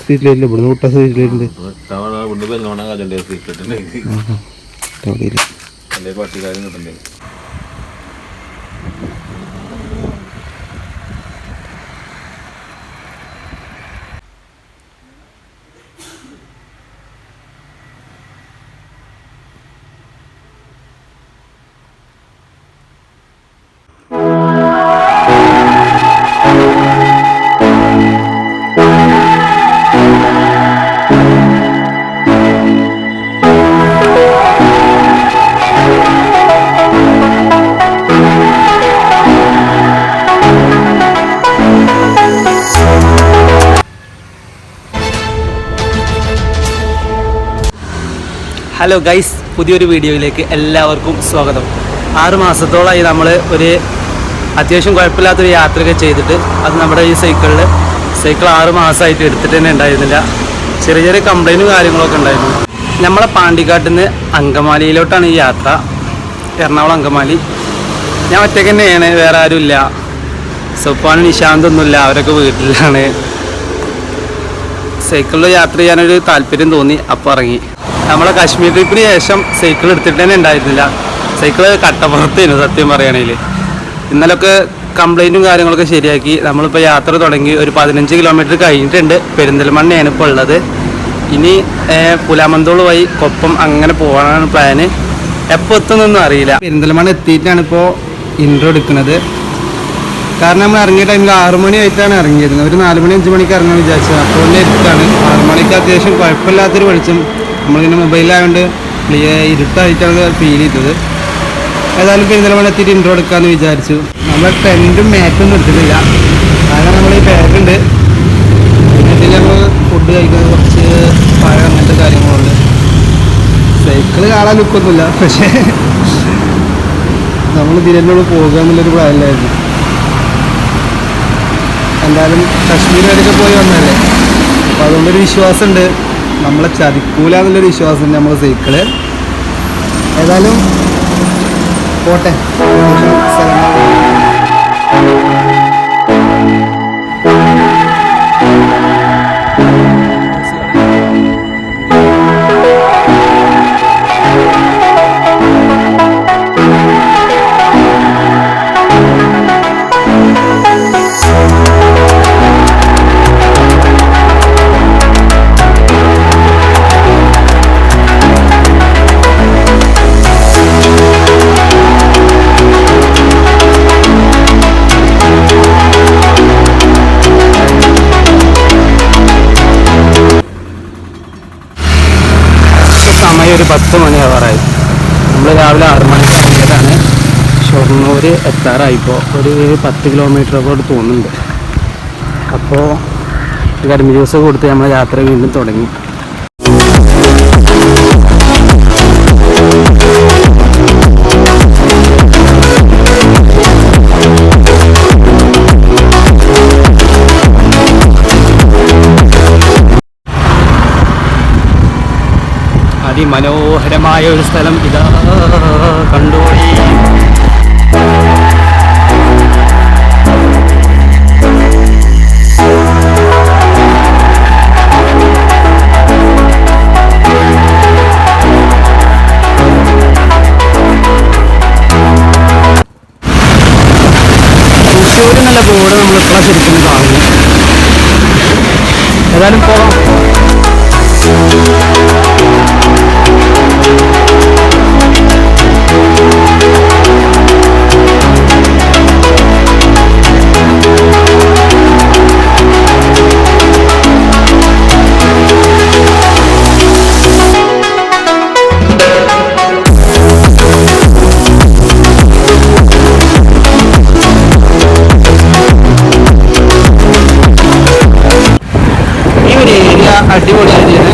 സീറ്റിലില്ല, ഇവിടുന്ന് വിട്ട സീറ്റിലുണ്ട്. പട്ടിക്കാരും കിട്ടണ്ടേ. ഹലോ ഗൈസ്, പുതിയൊരു വീഡിയോയിലേക്ക് എല്ലാവർക്കും സ്വാഗതം. 6 മാസത്തോളമായി നമ്മൾ ഒരു അത്യാവശ്യം കുഴപ്പമില്ലാത്തൊരു യാത്രയൊക്കെ ചെയ്തിട്ട്, അത് നമ്മുടെ ഈ സൈക്കിൾ 6 മാസമായിട്ട് എടുത്തിട്ട് തന്നെ ഉണ്ടായിരുന്നില്ല. ചെറിയ ചെറിയ കംപ്ലൈൻറ്റും കാര്യങ്ങളൊക്കെ ഉണ്ടായിരുന്നു. നമ്മളെ പാണ്ടിക്കാട്ടിൽ നിന്ന് അങ്കമാലിയിലോട്ടാണ് ഈ യാത്ര, എറണാകുളം അങ്കമാലി. ഞാൻ ഒറ്റയ്ക്ക് തന്നെയാണ്, വേറെ ആരുമില്ല. സൊപ്പാനും നിശാന്തൊന്നുമില്ല, അവരൊക്കെ വീട്ടിലാണ്. സൈക്കിളിൽ യാത്ര ചെയ്യാനൊരു താല്പര്യം തോന്നി, അപ്പോൾ ഇറങ്ങി. നമ്മളെ കാശ്മീർ ട്രിപ്പിന് ശേഷം സൈക്കിൾ എടുത്തിട്ട് തന്നെ ഉണ്ടായിരുന്നില്ല. സൈക്കിള് കട്ടപ്പുറത്തേനു സത്യം പറയുകയാണെങ്കിൽ. ഇന്നലൊക്കെ കംപ്ലൈൻറ്റും കാര്യങ്ങളൊക്കെ ശരിയാക്കി നമ്മളിപ്പോൾ യാത്ര തുടങ്ങി. ഒരു 15 കിലോമീറ്റർ കഴിഞ്ഞിട്ടുണ്ട്. പെരിന്തൽമണ്ണയാണ് ഇപ്പോൾ ഉള്ളത്. ഇനി പുലാമന്തോൾ വഴി കൊപ്പം അങ്ങനെ പോകാനാണ് പ്ലാന്. എപ്പോൾ എത്തുന്നൊന്നും അറിയില്ല. പെരിന്തൽമണ്ണ എത്തിയിട്ടാണ് ഇപ്പോൾ ഇൻട്രോ എടുക്കുന്നത്. കാരണം നമ്മൾ ഇറങ്ങിയ ടൈമിൽ 6 മണിയായിട്ടാണ് ഇറങ്ങിയിരുന്നത്. ഒരു 4 മണി 5 മണിക്ക് ഇറങ്ങാൻ വിചാരിച്ചത്. അപ്പോൾ തന്നെ എത്താണ് 6 മണിക്ക് അത്യാവശ്യം കുഴപ്പമില്ലാത്തൊരു വെളിച്ചം. നമ്മളിങ്ങനെ മൊബൈലായതുകൊണ്ട് ഇരുട്ടായിട്ടാണ് ഫീൽ ചെയ്തത്. ഏതായാലും പെരിന്തൽമണ്ണ എത്തിയിട്ട് ഇൻട്രോ എടുക്കാമെന്ന് വിചാരിച്ചു. നമ്മൾ ടെൻറ്റും മാറ്റൊന്നും എടുത്തിട്ടില്ല. കാരണം നമ്മൾ ഈ ബാഗുണ്ട്, പിന്നെ ഇതിൽ നമ്മൾ ഫുഡ് കഴിക്കുന്നത് കുറച്ച് പഴം അങ്ങനത്തെ കാര്യങ്ങളുണ്ട്. സൈക്കിള് കാണാൻ ലുക്കൊന്നുമില്ല, പക്ഷേ നമ്മൾ ഇതിനോട് പോകുക എന്നുള്ളൊരു പ്ലാനിലായിരുന്നു. എന്തായാലും കശ്മീർ വരെയൊക്കെ പോയി വന്നതല്ലേ, അപ്പോൾ അതുകൊണ്ടൊരു വിശ്വാസമുണ്ട്, നമ്മളെ ചതിക്കൂല എന്നുള്ളൊരു വിശ്വാസമുണ്ട് നമ്മൾ സൈക്കിള്. ഏതായാലും പോട്ടെ. സമയം ഒരു 10 മണിയാവാറായി. നമ്മൾ രാവിലെ 6 മണിക്ക് ഇറങ്ങിയതാണ്. ഷൊർണൂർ എത്താറായിപ്പോൾ ഒരു 10 കിലോമീറ്ററൊക്കെ തോന്നുന്നുണ്ട്. അപ്പോൾ കരിമ്പ് ജ്യൂസ് കൊടുത്ത് നമ്മൾ യാത്ര വീണ്ടും തുടങ്ങി. അതിമനോഹരമായ ഒരു സ്ഥലം ഇതാ കണ്ടോളി. തൃശ്ശൂർ എന്നുള്ള ബോർഡ് നമ്മളിപ്പോൾ ശരിക്കും കാണുന്നു. ഏതായാലും പോകാം. അടിപൊളിയാണ്.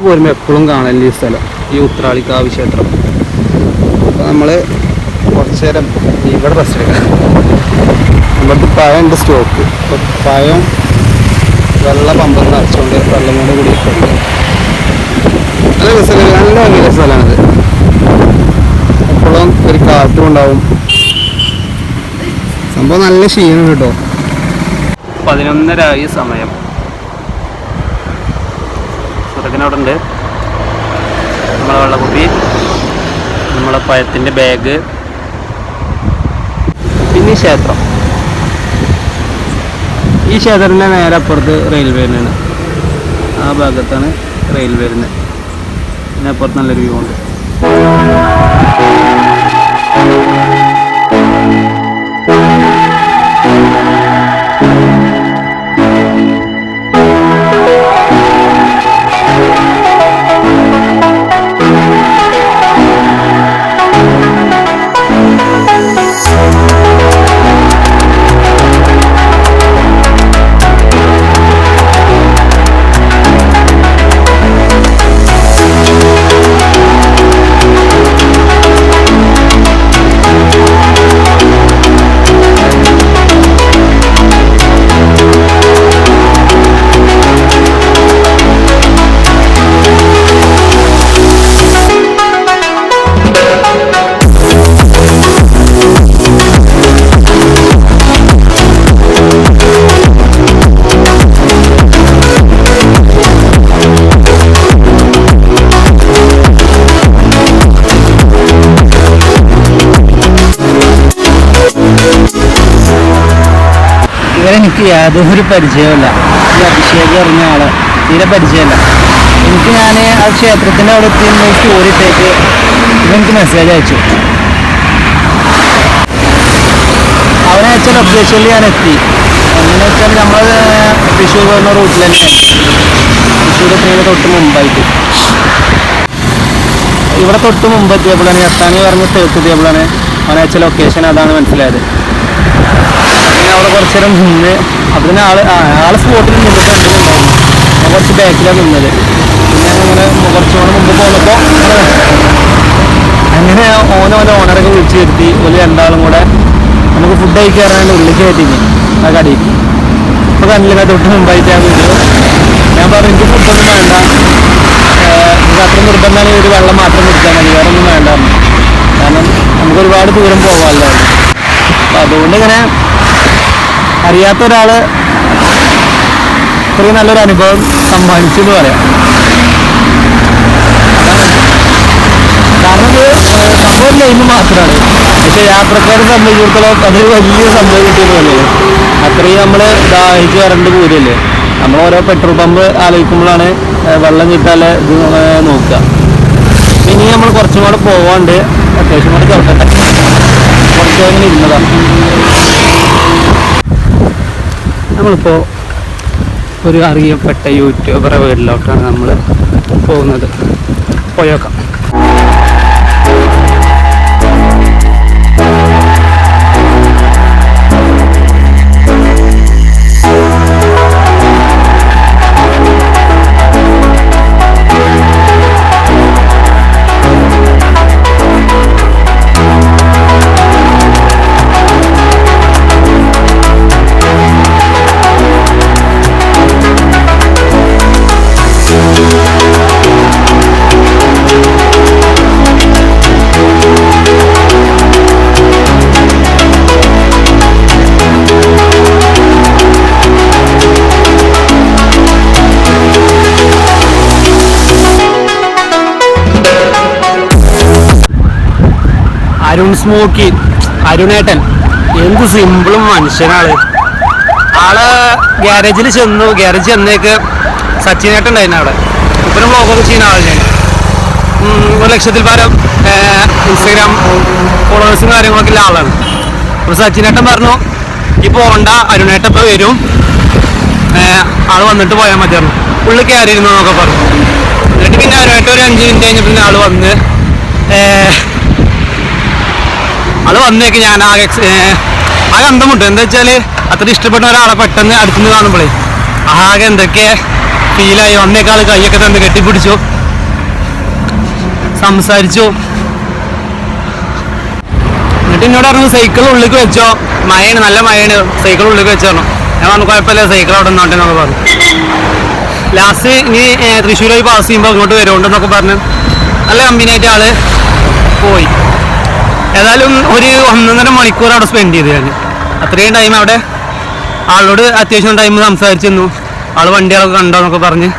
പോരുമ്പോൾ എപ്പോഴും കാണല് ഈ സ്ഥലം, ഈ ഉത്രാളിക്കാവ് ക്ഷേത്രം. അപ്പോൾ നമ്മൾ കുറച്ച് നേരം ഇവിടെ റെസ്റ്റ് എടുക്കാം. ഇവിടുത്തെ പഴമുണ്ട് സ്റ്റോക്ക്. അപ്പോൾ പഴം വെള്ള പമ്പ് നിറച്ചുകൊണ്ട് വെള്ളം കൊണ്ട് കുടിയിട്ടുണ്ട്. നല്ല രസമുള്ള നല്ല ഭംഗിയുള്ള സ്ഥലമാണിത്. എപ്പോഴും ഒരു കാറ്റും ഉണ്ടാവും. സംഭവം നല്ല ക്ഷീണം കേട്ടോ. 11:30 സമയം. സുരക്കനവിടെ ഉണ്ട്. നമ്മളെ വെള്ളക്കുപ്പി, നമ്മളെ പഴത്തിൻ്റെ ബാഗ്, പിന്നെ ക്ഷേത്രം. ഈ ക്ഷേത്രത്തിൻ്റെ നേരെ അപ്പുറത്ത് റെയിൽവേ തന്നെയാണ്. ആ ഭാഗത്താണ് റെയിൽവേ വരുന്നത്. പിന്നെ അപ്പുറത്ത് നല്ലൊരു വ്യൂ ഉണ്ട്. എനിക്ക് യാതൊരു പരിചയമില്ല. ഈ അഭിഷേകം അറിഞ്ഞ ആള് തീരെ പരിചയമില്ല എനിക്ക്. ഞാൻ ആ ക്ഷേത്രത്തിൻ്റെ അവിടെ എത്തി സ്റ്റോറി ഇട്ടേക്ക് ഇവനെനിക്ക് മെസ്സേജ് അയച്ചു. അവനയച്ച ലൊക്കേഷനിൽ ഞാൻ എത്തി. എങ്ങനെ വെച്ചാൽ നമ്മൾ തൃശ്ശൂർ പോകുന്ന റൂട്ടിൽ തന്നെ, തൃശ്ശൂർ എത്തുന്നതിന് തൊട്ട് മുമ്പായിട്ട്. ഇവിടെ തൊട്ട് മുമ്പ് എത്തിയപ്പോഴാണ്, എത്താനി പറഞ്ഞ സ്ഥലത്ത് എത്തിയപ്പോഴാണ് അവനയച്ച ലൊക്കേഷൻ അതാണ് മനസ്സിലായത്. അവിടെ കുറച്ച് നേരം നിന്ന് അതിന് ആളെ സ്പോട്ടിൽ നിന്നിട്ട് ഞാൻ കുറച്ച് ബാക്കിലാണ് നിന്നത്. അങ്ങനെ കുറച്ചുകൂടെ മുമ്പ് പോന്നപ്പോൾ അങ്ങനെ ഓണറൊക്കെ വിളിച്ചു വരുത്തി. ഒരു രണ്ടാളും കൂടെ നമുക്ക് ഫുഡ് കഴിക്കാറാണ് ഉള്ളിൽ കയറ്റിന് ആ കടയിൽ. ഇപ്പോൾ കണ്ടില്ല തൊട്ട് മുമ്പായിട്ടാണ് വീഡിയോ. ഞാൻ പറഞ്ഞു എനിക്ക് ഫുഡൊന്നും വേണ്ട, എനിക്ക് അത്ര നിർബന്ധമാണ്, ഒരു വെള്ളം മാത്രം കുടിച്ചാൽ മതി, വേറെ ഒന്നും വേണ്ട. കാരണം നമുക്ക് ഒരുപാട് ദൂരം പോകാമല്ലോ. അപ്പം അതുകൊണ്ട് ഇങ്ങനെ അറിയാത്ത ഒരാള് ഇത്രയും നല്ലൊരു അനുഭവം സമ്മാനിച്ചു എന്ന് പറയാം. കാരണം സംഭവം നെയ്മ് മാത്രമാണ്, പക്ഷെ യാത്രക്കാരെ സംബന്ധിച്ചിടത്തോളം അതൊരു വലിയ സംഭവം കിട്ടിയതല്ലേ. അത്രയും നമ്മൾ ദാഹിച്ച് വരേണ്ട പോരല്ലേ. നമ്മൾ ഓരോ പെട്രോൾ പമ്പ് ആലോചിക്കുമ്പോഴാണ് വെള്ളം കിട്ടാതെ ഇത് നോക്കുക. ഇനി നമ്മൾ കുറച്ചും കൂടെ പോവാണ്ട് അത്യാവശ്യം കൂടെ ചവിട്ടട്ടെ. കുറച്ച് അങ്ങനെ ഇരുന്നതാണ്. നമ്മളിപ്പോൾ ഒരു അറിയപ്പെട്ട യൂട്യൂബറെ വീട്ടിലോട്ടാണ് നമ്മൾ പോകുന്നത്. പോയേക്കാം. അരുൺ സ്മോക്കി, അരുണേട്ടൻ എന്ത് സിമ്പിളും മനുഷ്യനാണ്. ആള് ഗ്യാരേജിൽ ചെന്നേക്ക് സച്ചിനേട്ടൻ ഉണ്ടായിരുന്നു അവിടെ. ഇപ്പം വ്ളോഗൊക്കെ ചെയ്യുന്ന ആളാണ്. 1,00,000-ൽ പരം ഇൻസ്റ്റാഗ്രാം ഫോളോവേഴ്സും കാര്യങ്ങളൊക്കെ ഉള്ള ആളാണ്. അപ്പോൾ സച്ചിനേട്ടൻ പറഞ്ഞു ഈ പോകണ്ട, അരുണേട്ടൻ ഇപ്പോൾ വരും, ആള് വന്നിട്ട് പോയാൽ മതിയായിരുന്നു, പുള്ളി കയറിയിരുന്നു എന്നൊക്കെ പറഞ്ഞു. എന്നിട്ട് പിന്നെ അരുണേട്ടൻ ഒരു 5 മിനിറ്റ് കഴിഞ്ഞപ്പോൾ പിന്നെ ആള് വന്നേക്ക് ഞാൻ ആകെ അന്തമുണ്ട്. എന്താ വെച്ചാൽ അത്ര ഇഷ്ടപ്പെട്ട ഒരാളെ പെട്ടെന്ന് അടുത്തുനിന്ന് കാണുമ്പോഴേ ആകെ എന്തൊക്കെ ഫീലായി. വന്നേക്കാൾ കൈയൊക്കെ തന്ന് കെട്ടിപ്പിടിച്ചു, സംസാരിച്ചു. എന്നിട്ട് എന്നോട് പറഞ്ഞു സൈക്കിൾ ഉള്ളിലേക്ക് വെച്ചോ, മഴയാണ്, നല്ല മഴയാണ്, സൈക്കിൾ ഉള്ളിലേക്ക് വെച്ചോ. ഞാൻ പറഞ്ഞു കുഴപ്പമില്ല, സൈക്കിൾ അവിടെ നിന്നോട്ടെ എന്നൊക്കെ പറഞ്ഞു. ലാസ്റ്റ് ഇനി തൃശ്ശൂർ പോയി പാസ് ചെയ്യുമ്പോൾ അങ്ങോട്ട് വരുന്നുണ്ടെന്നൊക്കെ പറഞ്ഞ് നല്ല കമ്പനിയായിട്ട് ആള് പോയി. ഏതായാലും ഒരു 1.5 മണിക്കൂർ അവിടെ സ്പെൻഡ് ചെയ്ത് ഞാൻ. അത്രയും ടൈം അവിടെ ആളോട് അത്യാവശ്യം ടൈം സംസാരിച്ചിരുന്നു. ആൾ വണ്ടികളൊക്കെ കണ്ടോന്നൊക്കെ പറഞ്ഞ്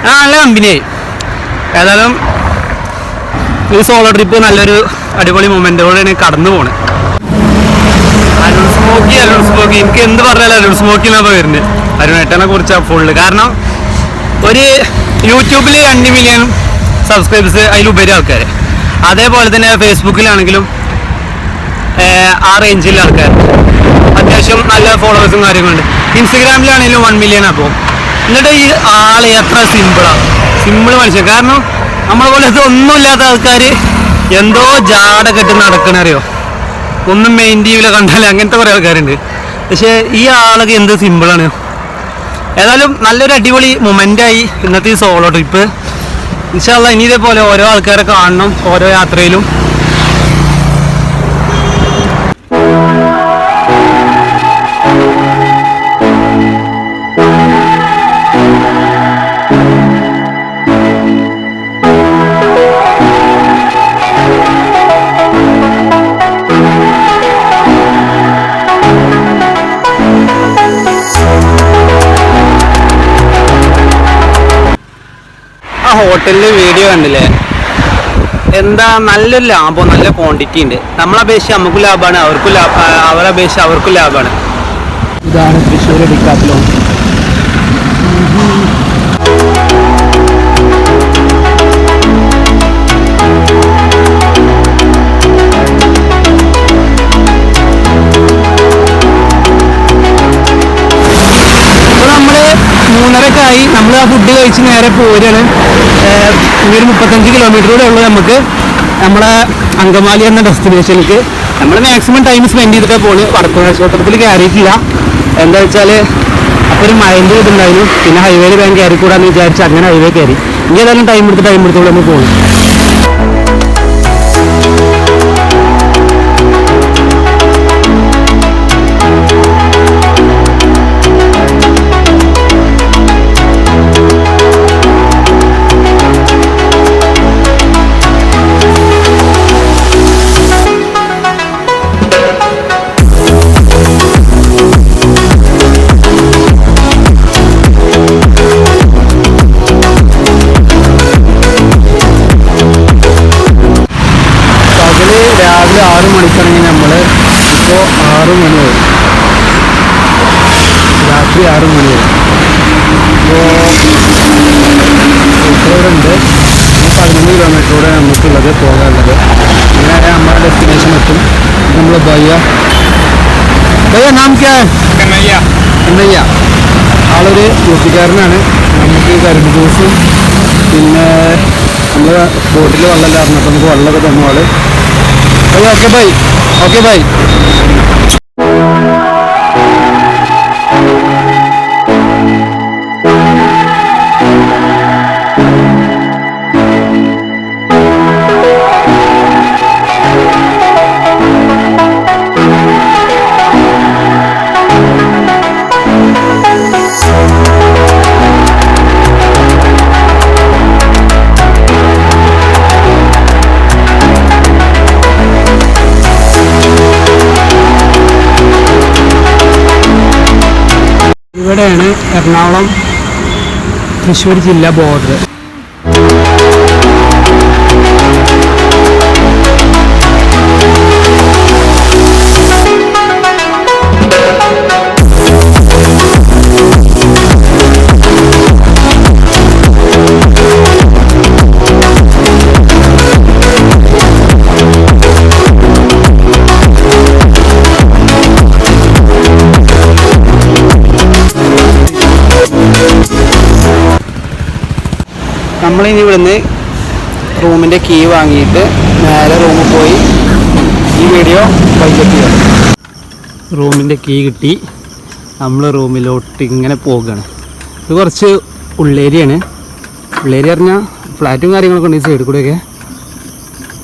നല്ല കമ്പനിയായി. ഏതായാലും ഈ സോളോ ട്രിപ്പ് നല്ലൊരു അടിപൊളി മൊമെൻറ്റോടെയാണ് കടന്നു പോണത്. അരുൺ സ്മോക്കി എനിക്ക് എന്ത് പറഞ്ഞാലും അരുൺ സ്മോക്കി എന്നാണ് വരുന്നത്. അരുണേട്ടനെ കുറിച്ചാണ് ഫുള്ള്. കാരണം ഒരു യൂട്യൂബിൽ 2 മില്യൺ സബ്സ്ക്രൈബേഴ്സ് അതിലുപരി ആൾക്കാർ, അതേപോലെ തന്നെ ഫേസ്ബുക്കിലാണെങ്കിലും ആ റേഞ്ചിലെ ആൾക്കാർ, അത്യാവശ്യം നല്ല ഫോളോവേഴ്സും കാര്യങ്ങളുണ്ട്. ഇൻസ്റ്റഗ്രാമിലാണെങ്കിലും 1 മില്യൺ. അപ്പോൾ എന്നിട്ട് ഈ ആൾ എത്ര സിമ്പിൾ മനുഷ്യൻ. കാരണം നമ്മളെ പോലത്തെ ഒന്നുമില്ലാത്ത ആൾക്കാർ എന്തോ ജാട കെട്ട് നടക്കണറിയോ, ഒന്നും മെയിൻ ടീവിലെ കണ്ടാൽ അങ്ങനത്തെ കുറേ ആൾക്കാരുണ്ട്. പക്ഷേ ഈ ആളൊക്കെ എന്ത് സിമ്പിളാണ്. ഏതായാലും നല്ലൊരു അടിപൊളി മൊമെൻ്റായി ഇന്നത്തെ ഈ സോളോ ട്രിപ്പ്. ഇൻഷാ അല്ലാഹ് ഇനി ഇതേപോലെ ഓരോ ആൾക്കാരെ കാണണം ഓരോ യാത്രയിലും. ആ ഹോട്ടലിൽ വീഡിയോ കണ്ടില്ലേ, എന്താ നല്ലൊരു ലാഭം, നല്ല ക്വാണ്ടിറ്റി ഉണ്ട്. നമ്മളെ അപേക്ഷിച്ച് നമുക്കും ലാഭമാണ്, അവർക്കും അവരെ അപേക്ഷിച്ച് അവർക്കും ലാഭമാണ്. ഇതാണ് തൃശ്ശൂർ ഡിക്കാത്ലോൺ. മൂന്നരക്കായി നമ്മൾ ആ ഫുഡ് കഴിച്ച് നേരെ പോരുകയാണ്. ഈ ഒരു 35 കിലോമീറ്ററൂടെ ഉള്ളൂ നമുക്ക് നമ്മളെ അങ്കമാലി എന്ന ഡെസ്റ്റിനേഷനിലേക്ക്. നമ്മൾ മാക്സിമം ടൈം സ്പെൻഡ് ചെയ്തിട്ടേ പോകുന്നത്. വടക്കുന്നാശ്രമത്തിൽ കയറിയിട്ടില്ല. എന്താ വെച്ചാൽ അപ്പോൾ ഒരു മൈൻഡ് ഇതുണ്ടായിരുന്നു. പിന്നെ ഹൈവേയിൽ വേഗം കയറിക്കൂടാന്ന് വിചാരിച്ച് അങ്ങനെ ഹൈവേ കയറി. ഇനി ഏതായാലും ടൈം എടുത്തോളം നമ്മൾ പോകും. രാവിലെ 6 മണിക്കാണെങ്കിൽ നമ്മൾ ഇപ്പോൾ 6 മണിയായി, രാത്രി 6 മണിയായി. ഇപ്പോൾ ഉണ്ട് 11 കിലോമീറ്ററൂടെ നമുക്കുള്ളത് പോകാനുള്ളത്. അങ്ങനെ നമ്മുടെ ഡെസ്റ്റിനേഷൻ എത്തും. നമ്മൾ ഭയ്യ നാം കന്നയ്യ ആളൊരു യൂപ്പിക്കാരനാണ്. നമുക്ക് കരിമ്പ് ജ്യൂസും പിന്നെ നമ്മൾ ബോട്ടിൽ വെള്ളമില്ലായിരുന്നു, അപ്പോൾ നമുക്ക് വെള്ളമൊക്കെ തന്നു ആള്. Okay bye. ഇവിടെയാണ് എറണാകുളം തൃശ്ശൂർ ജില്ലാ ബോർഡർ. നമ്മളിനി ഇവിടുന്ന് റൂമിൻ്റെ കീ വാങ്ങിയിട്ട് നേരെ റൂമിൽ പോയി ഈ വീഡിയോ വൈകിട്ട് ചെയ്യാം. റൂമിൻ്റെ കീ കിട്ടി. നമ്മൾ റൂമിലോട്ട് ഇങ്ങനെ പോകുകയാണ്. ഇത് കുറച്ച് ഉള്ളേരിയാണ്. ഉള്ളേരി പറഞ്ഞാൽ ഫ്ലാറ്റും കാര്യങ്ങളൊക്കെ ഉണ്ട് ഈ സൈഡിൽ കൂടെയൊക്കെ.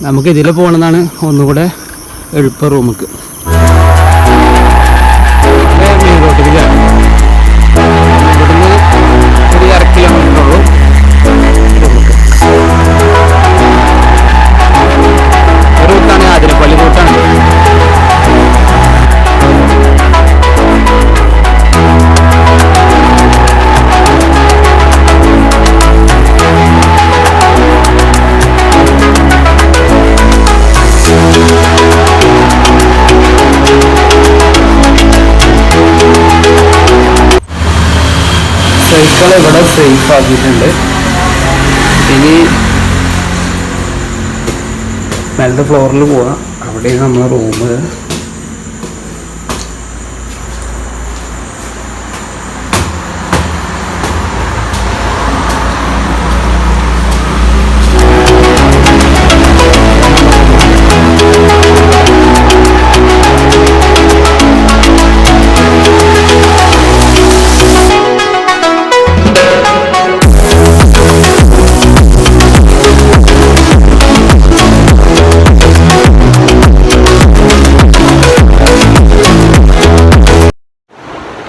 നമുക്ക് ഇതിൽ പോകണമെന്നാണ് ഒന്നുകൂടെ എളുപ്പം റൂമിക്ക്. മെയിൻ റോട്ടിൽ ഇവിടുന്ന് ഒരു 1/2 കിലോമീറ്റർ സൈക്കിൾ ഇവിടെ സേഫ് ആക്കിയിട്ടുണ്ട്. ഇനി മേലത്തെ ഫ്ലോറിൽ പോവാം. അവിടെയാണ് നമ്മളെ റൂം.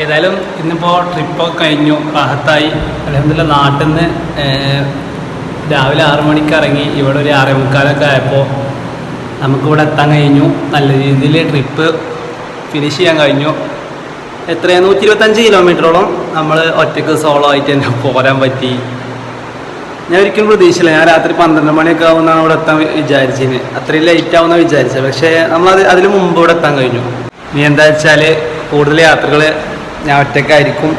ഏതായാലും ഇന്നിപ്പോൾ ട്രിപ്പൊക്കെ കഴിഞ്ഞു, റാഹത്തായി. അൽഹംദുലില്ലാ നാട്ടിൽ നിന്ന് രാവിലെ 6 മണിക്ക് ഇറങ്ങി. ഇവിടെ ഒരു 6:45 ആയപ്പോൾ നമുക്കിവിടെ എത്താൻ കഴിഞ്ഞു. നല്ല രീതിയിൽ ട്രിപ്പ് ഫിനിഷ് ചെയ്യാൻ കഴിഞ്ഞു. എത്രയാണ് 125 കിലോമീറ്ററോളം നമ്മൾ ഒറ്റയ്ക്ക് സോളോ ആയിട്ട് തന്നെ പോരാൻ പറ്റി. ഞാൻ ഒരിക്കലും പ്രതീക്ഷിച്ചില്ല. ഞാൻ രാത്രി 12 മണിയൊക്കെ ആവുമെന്നാണ് ഇവിടെ എത്താൻ വിചാരിച്ചത്. അത്രയും ലേറ്റ് ആവുമെന്നാണ് വിചാരിച്ചത്. പക്ഷേ അതിന് മുമ്പ് ഇവിടെ എത്താൻ കഴിഞ്ഞു. ഇനി എന്താ വെച്ചാൽ കൂടുതൽ യാത്രകൾ ഞാൻ ഒറ്റയ്ക്കായിരിക്കും.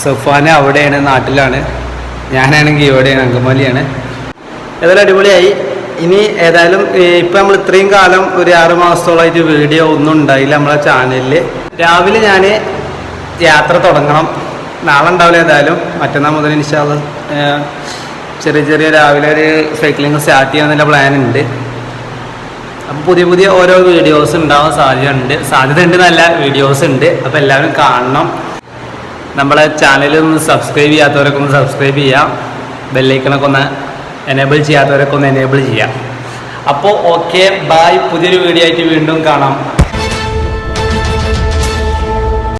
സഫാന അവിടെയാണ്, നാട്ടിലാണ്. ഞാനാണെങ്കിൽ ഇവിടെയാണ്, അങ്കമാലിയാണ്. ഏതായാലും അടിപൊളിയായി. ഇനി ഏതായാലും ഇപ്പം നമ്മൾ ഇത്രയും കാലം ഒരു 6 മാസത്തോളമായിട്ട് വീഡിയോ ഒന്നും ഉണ്ടായില്ല നമ്മളെ ചാനലിൽ. രാവിലെ ഞാൻ യാത്ര തുടങ്ങണം. നാളെ ഉണ്ടാവില്ല, ഏതായാലും മറ്റന്നാൾ മുതൽ ഇൻഷാ അല്ലാഹ് ചെറിയ രാവിലെ ഒരു സൈക്ലിങ് സ്റ്റാർട്ട് ചെയ്യാനുള്ള പ്ലാൻ ഉണ്ട്. അപ്പം പുതിയ ഓരോ വീഡിയോസ് ഉണ്ടാവാൻ സാധ്യതയുണ്ട്, നല്ല വീഡിയോസ് ഉണ്ട്. അപ്പോൾ എല്ലാവരും കാണണം. നമ്മളെ ചാനലിൽ ഒന്ന് സബ്സ്ക്രൈബ് ചെയ്യാത്തവരൊക്കെ ഒന്ന് സബ്സ്ക്രൈബ് ചെയ്യാം. ബെല്ലൈക്കണൊക്കെ ഒന്ന് എനേബിൾ ചെയ്യാത്തവരൊക്കെ ഒന്ന് എനേബിൾ ചെയ്യാം. അപ്പോൾ ഓക്കെ, ബൈ. പുതിയൊരു വീഡിയോ ആയിട്ട് വീണ്ടും കാണാം.